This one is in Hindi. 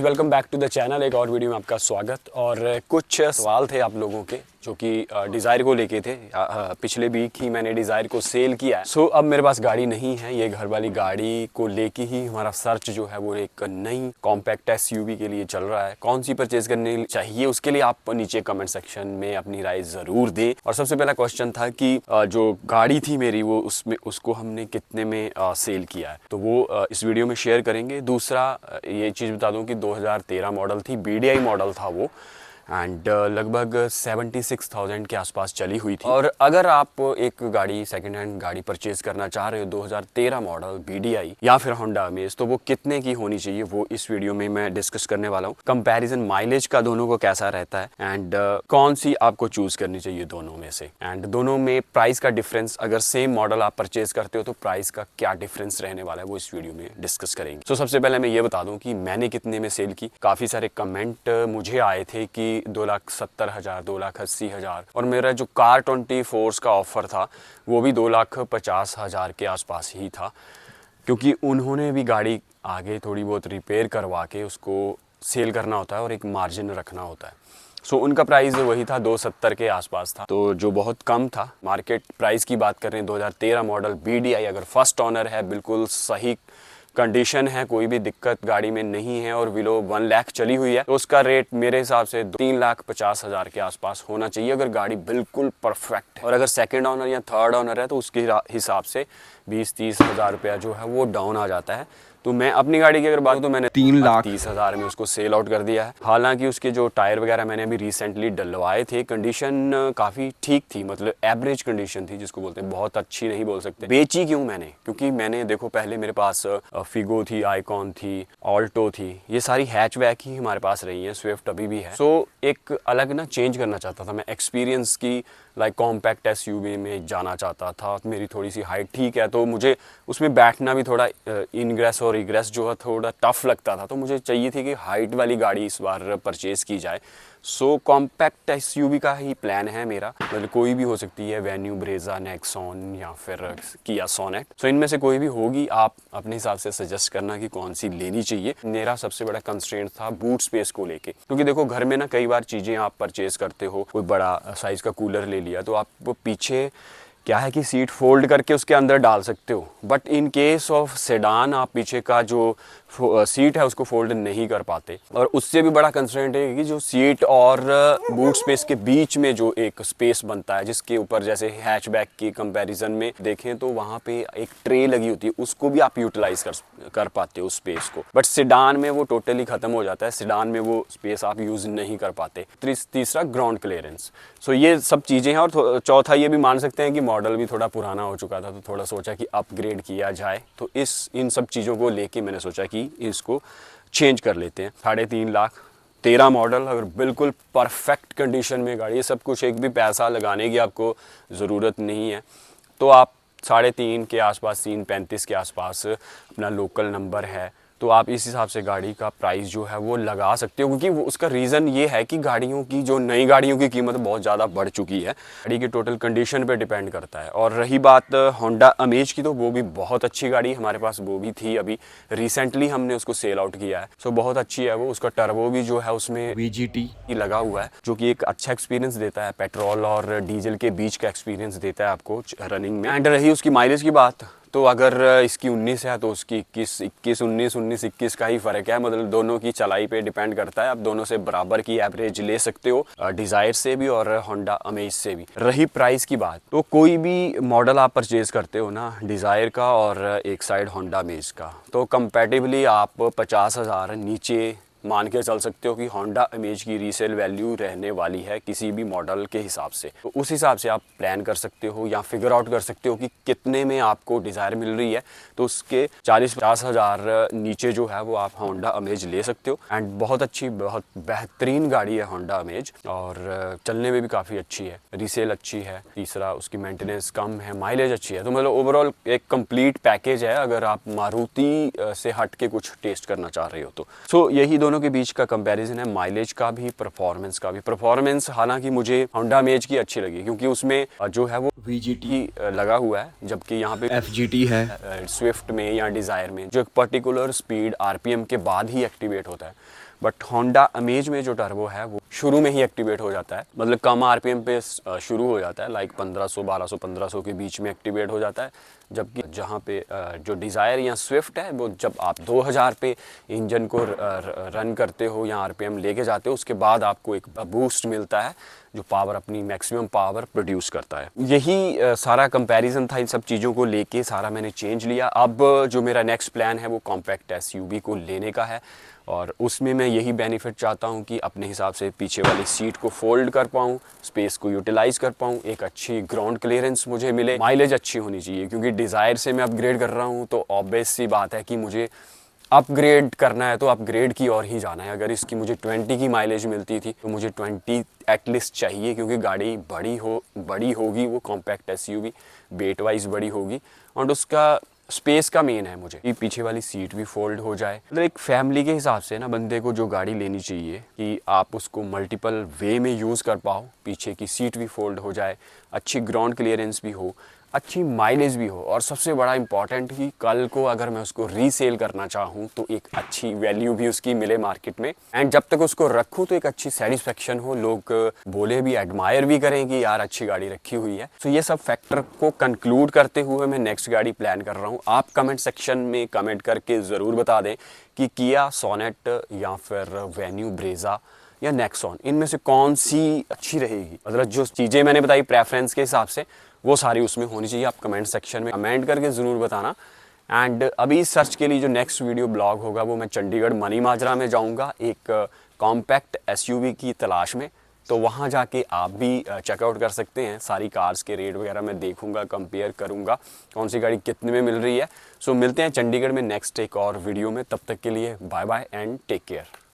Welcome back to the channel. एक और वीडियो में आपका स्वागत। और कुछ सवाल थे आप लोगों के जो कि डिज़ायर को लेके थे। पिछले वीक ही मैंने डिज़ायर को सेल किया है। सो अब मेरे पास गाड़ी नहीं है। ये घर वाली गाड़ी को लेके ही हमारा सर्च जो है वो एक नई कॉम्पैक्ट एसयूवी के लिए चल रहा है। कौन सी परचेज करनी चाहिए उसके लिए आप नीचे कमेंट सेक्शन में अपनी राय ज़रूर दें। और सबसे पहला क्वेश्चन था कि जो गाड़ी थी मेरी वो उसको हमने कितने में सेल किया है, तो वो इस वीडियो में शेयर करेंगे। दूसरा ये चीज़ बता दूं कि 2013 मॉडल थी, BDI मॉडल था वो, एंड लगभग 76,000 के आसपास चली हुई थी। और अगर आप एक गाड़ी सेकंड हैंड गाड़ी परचेज करना चाह रहे हो 2013 मॉडल BDI या फिर होंडा अमेज, तो वो कितने की होनी चाहिए वो इस वीडियो में मैं डिस्कस करने वाला हूँ। कंपैरिजन माइलेज का दोनों को कैसा रहता है एंड कौन सी आपको चूज करनी चाहिए दोनों में से, एंड दोनों में प्राइस का डिफरेंस, अगर सेम मॉडल आप परचेज करते हो तो प्राइस का क्या डिफरेंस रहने वाला है वो इस वीडियो में डिस्कस करेंगे। तो सबसे पहले मैं ये बता दूं कि मैंने कितने में सेल की। काफ़ी सारे कमेंट मुझे आए थे कि 2,70,000, 2,80,000, और मेरा जो कार 24 का ऑफर था वो भी 2,50,000 के आसपास ही था, क्योंकि उन्होंने भी गाड़ी आगे थोड़ी बहुत रिपेयर करवा के उसको सेल करना होता है और एक मार्जिन रखना होता है। सो उनका प्राइस वही था, 270 के आसपास था, तो जो बहुत कम था। मार्केट प्राइस की बात कर रहे हैं 2013 मॉडल BDI, अगर फर्स्ट ऑनर है, बिल्कुल सही कंडीशन है, कोई भी दिक्कत गाड़ी में नहीं है और बिलो 1 लाख चली हुई है, तो उसका रेट मेरे हिसाब से 3,50,000 के आसपास होना चाहिए अगर गाड़ी बिल्कुल परफेक्ट है। और अगर सेकंड ऑनर या थर्ड ऑनर है तो उसके हिसाब से 20-30 हज़ार रुपया जो है वो डाउन आ जाता है। तो मैं अपनी गाड़ी की अगर बात तो मैंने 3,30,000 में उसको सेल आउट कर दिया है। हालांकि उसके जो टायर वगैरह मैंने अभी रिसेंटली डलवाए थे, कंडीशन काफ़ी ठीक थी, मतलब एवरेज कंडीशन थी जिसको बोलते हैं, बहुत अच्छी नहीं बोल सकते। बेची क्यों मैंने? क्योंकि मैंने देखो पहले मेरे पास फिगो थी, आइकॉन थी, ऑल्टो थी, ये सारी हैचबैक ही हमारे पास रही है, स्विफ्ट अभी भी है। सो एक अलग ना चेंज करना चाहता था मैं, एक्सपीरियंस की लाइक कॉम्पैक्ट एसयूवी में जाना चाहता था। मेरी थोड़ी सी हाइट ठीक है तो मुझे उसमें बैठना भी थोड़ा इनग्रेस और इग्रेस जो है थोड़ा टफ लगता था, तो मुझे चाहिए थी कि हाइट वाली गाड़ी इस बार परचेज़ की जाए। सो कॉम्पैक्ट एसयूवी का ही प्लान है मेरा, मतलब कोई भी हो सकती है, वेन्यू, ब्रेजा, नेक्सॉन या फिर किया सोनेट। सो इनमें से कोई भी होगी, आप अपने हिसाब से सजेस्ट करना कि कौन सी लेनी चाहिए। मेरा सबसे बड़ा कंस्ट्रेंट था बूट स्पेस को लेके, क्योंकि देखो घर में ना कई बार चीज़ें आप परचेज करते हो, कोई बड़ा साइज़ का कूलर ले लिया तो आप वो पीछे क्या है कि सीट फोल्ड करके उसके अंदर डाल सकते हो, but in case of sedan आप पीछे का जो सीट है उसको फोल्ड नहीं कर पाते। और उससे भी बड़ा कंस्ट्रेंट है कि जो सीट और बूट स्पेस के बीच में जो एक स्पेस बनता है, जिसके ऊपर जैसे हैचबैक की कंपैरिजन में देखें तो वहाँ पे एक ट्रे लगी होती है, उसको भी आप यूटिलाइज कर पाते हो उस स्पेस को, बट सेडान में वो टोटली ख़त्म हो जाता है। सेडान में वो स्पेस आप यूज़ नहीं कर पाते। तीसरा ग्राउंड क्लियरेंस। सो ये सब चीज़ें हैं। और चौथा ये भी मान सकते हैं कि मॉडल भी थोड़ा पुराना हो चुका था, तो थोड़ा सोचा कि अपग्रेड किया जाए, तो इन सब चीज़ों को लेके मैंने सोचा कि इसको चेंज कर लेते हैं। 3.5 लाख 13 मॉडल, अगर बिल्कुल परफेक्ट कंडीशन में गाड़ी, सब कुछ, एक भी पैसा लगाने की आपको ज़रूरत नहीं है, तो आप 3.5 के आसपास, 3.35 के आसपास अपना लोकल नंबर है, तो आप इस हिसाब से गाड़ी का प्राइस जो है वो लगा सकते हो। क्योंकि उसका रीज़न ये है कि गाड़ियों की, जो नई गाड़ियों की कीमत बहुत ज़्यादा बढ़ चुकी है, गाड़ी की टोटल कंडीशन पे डिपेंड करता है। और रही बात होंडा अमेज की, तो वो भी बहुत अच्छी गाड़ी हमारे पास वो भी थी, अभी रिसेंटली हमने उसको सेल आउट किया है। सो बहुत अच्छी है वो। उसका टर्बो भी जो है उसमें VGT लगा हुआ है, जो कि एक अच्छा एक्सपीरियंस देता है, पेट्रोल और डीजल के बीच का एक्सपीरियंस देता है आपको रनिंग में। एंड रही उसकी माइलेज की बात, तो अगर इसकी 19 है तो उसकी 21 का ही फ़र्क है, मतलब दोनों की चलाई पे डिपेंड करता है। आप दोनों से बराबर की एवरेज ले सकते हो, डिज़ायर से भी और होंडा अमेज से भी। रही प्राइस की बात, तो कोई भी मॉडल आप परचेज़ करते हो ना, डिज़ायर का और एक साइड होंडा अमेज का, तो कंपैटिबली आप 50,000 नीचे मान के चल सकते हो कि होंडा अमेज की रीसेल वैल्यू रहने वाली है किसी भी मॉडल के हिसाब से। तो उस हिसाब से आप प्लान कर सकते हो या फिगर आउट कर सकते हो कि कितने में आपको डिज़ायर मिल रही है, तो उसके 40-50 हज़ार नीचे जो है वो आप होंडा अमेज ले सकते हो। एंड बहुत अच्छी, बहुत बेहतरीन गाड़ी है होंडा अमेज, और चलने में भी काफ़ी अच्छी है, रीसेल अच्छी है। तीसरा, उसकी मेंटेनेंस कम है, माइलेज अच्छी है, तो मतलब ओवरऑल एक कंप्लीट पैकेज है अगर आप मारुति से हट के कुछ टेस्ट करना चाह रहे हो तो। सो यही दोनों के बीच का कंपैरिजन है, माइलेज का भी, परफॉर्मेंस का भी। परफॉर्मेंस हालांकि मुझे होंडा अमेज की अच्छी लगी, क्योंकि उसमें जो है वो VGT लगा हुआ है, जबकि यहाँ पे FGT है स्विफ्ट में या डिज़ायर में, जो एक पर्टिकुलर स्पीड RPM के बाद ही एक्टिवेट होता है। बट होंडा अमेज में जो टर्बो है वो शुरू में ही एक्टिवेट हो जाता है, मतलब कम आरपीएम पे शुरू हो जाता है, लाइक 1500 1200 1500 के बीच में एक्टिवेट हो जाता है। जबकि जहाँ पे जो डिज़ायर या स्विफ्ट है वो जब आप 2000 पे इंजन को रन करते हो या आरपीएम लेके जाते हो, उसके बाद आपको एक बूस्ट मिलता है जो पावर अपनी मैक्सिमम पावर प्रोड्यूस करता है। यही सारा कंपैरिजन था, इन सब चीज़ों को लेके सारा मैंने चेंज लिया। अब जो मेरा नेक्स्ट प्लान है वो कॉम्पैक्ट एसयूवी को लेने का है, और उसमें मैं यही बेनिफिट चाहता हूँ कि अपने हिसाब से पीछे वाली सीट को फोल्ड कर पाऊँ, स्पेस को यूटिलाइज कर पाऊँ, एक अच्छी ग्राउंड क्लियरेंस मुझे मिले, माइलेज अच्छी होनी चाहिए, क्योंकि डिज़ायर से मैं अपग्रेड कर रहा हूँ तो ऑब्वियस सी बात है कि मुझे अपग्रेड करना है तो अपग्रेड की ओर ही जाना है। अगर इसकी मुझे 20 की माइलेज मिलती थी तो मुझे 20 एटलीस्ट चाहिए, क्योंकि गाड़ी बड़ी होगी, वो कॉम्पैक्ट एसयूवी वेट वाइज बड़ी होगी, और उसका स्पेस का मेन है मुझे कि पीछे वाली सीट भी फोल्ड हो जाए। मतलब एक फैमिली के हिसाब से ना बंदे को जो गाड़ी लेनी चाहिए कि आप उसको मल्टीपल वे में यूज़ कर पाओ, पीछे की सीट भी फोल्ड हो जाए, अच्छी ग्राउंड क्लियरेंस भी हो, अच्छी माइलेज भी हो, और सबसे बड़ा इंपॉर्टेंट कि कल को अगर मैं उसको रीसेल करना चाहूँ तो एक अच्छी वैल्यू भी उसकी मिले मार्केट में, एंड जब तक उसको रखूँ तो एक अच्छी सेटिस्फेक्शन हो, लोग बोले भी, एडमायर भी करें कि यार अच्छी गाड़ी रखी हुई है। तो ये सब फैक्टर को कंक्लूड करते हुए मैं नेक्स्ट गाड़ी प्लान कर रहा हूँ। आप कमेंट सेक्शन में कमेंट करके ज़रूर बता दें कि किया सोनेट या फिर वेन्यू ब्रेजा या नेक्सॉन, इनमें से कौन सी अच्छी रहेगी। मतलब जो चीज़ें मैंने बताई प्रेफरेंस के हिसाब से वो सारी उसमें होनी चाहिए। आप कमेंट सेक्शन में कमेंट करके ज़रूर बताना। एंड अभी सर्च के लिए जो नेक्स्ट वीडियो ब्लॉग होगा वो मैं चंडीगढ़ मनी माजरा में जाऊंगा एक कॉम्पैक्ट एसयूवी की तलाश में, तो वहाँ जाके आप भी चेकआउट कर सकते हैं। सारी कार्स के रेट वगैरह मैं देखूंगा, कंपेयर करूंगा कौन सी गाड़ी कितने में मिल रही है। सो मिलते हैं चंडीगढ़ में नेक्स्ट एक और वीडियो में, तब तक के लिए bye bye and take care.